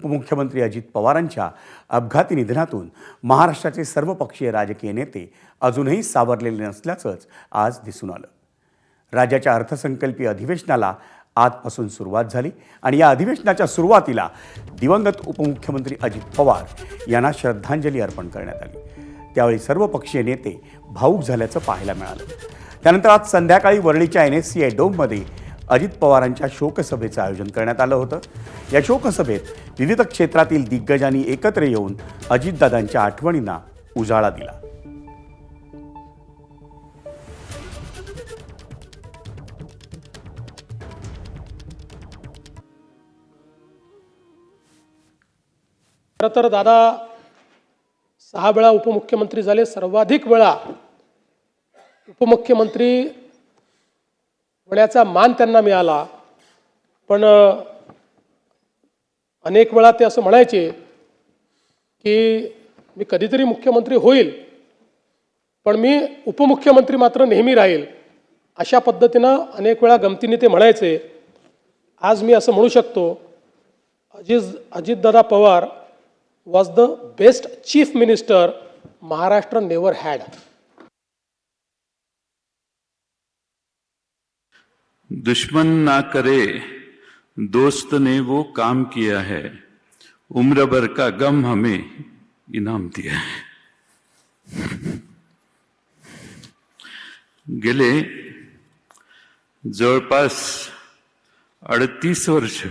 उपमुख्यमंत्री अजित पवारांच्या अपघाती निधनातून महाराष्ट्राचे सर्वपक्षीय राजकीय नेते अजूनही सावरलेले नसल्याचंच आज दिसून आलं। राज्याच्या अर्थसंकल्पीय अधिवेशनाला आजपासून सुरुवात झाली आणि या अधिवेशनाच्या सुरुवातीला दिवंगत उपमुख्यमंत्री अजित पवार यांना श्रद्धांजली अर्पण करण्यात आली। त्यावेळी सर्वपक्षीय नेते भावूक झाल्याचं पाहायला मिळालं। त्यानंतर आज संध्याकाळी वरळीच्या NSCI डोममध्ये अजित पवारांच्या शोकसभेचं आयोजन करण्यात आलं होतं। या शोकसभेत विविध क्षेत्रातील दिग्गजांनी एकत्र येऊन अजितदादांच्या आठवणींना उजाळा दिला। खरं तर दादा 6 वेळा उपमुख्यमंत्री झाले, सर्वाधिक वेळा उपमुख्यमंत्री होण्याचा मान त्यांना मिळाला। पण अनेक वेळा ते असं म्हणायचे की मी कधीतरी मुख्यमंत्री होईल, पण मी उपमुख्यमंत्री मात्र नेहमी राहील, अशा पद्धतीनं अनेक वेळा गमतीने ते म्हणायचे। आज मी असं म्हणू शकतो, Ajitdada Pawar was the best chief minister Maharashtra never had. दुश्मन ना करे दोस्त ने वो काम किया है, उम्र भर का गम हमें इनाम दिया है। गेले जवळपास 38 वर्ष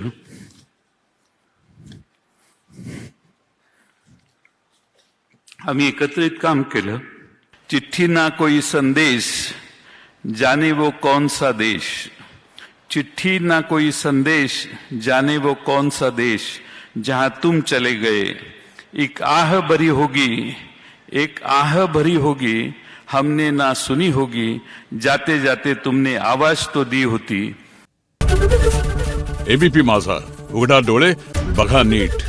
आम्ही एकत्रित काम केलं। चिट्ठी ना कोई संदेश, जाने वो कौन सा देश, चिट्ठी ना कोई संदेश, जाने वो कौन सा देश, जहां तुम चले गए एक आह भरी होगी, एक आह भरी होगी, हमने ना सुनी होगी, जाते जाते तुमने आवाज तो दी होती। एबीपी माझा, उघडा डोळे बघा नीट।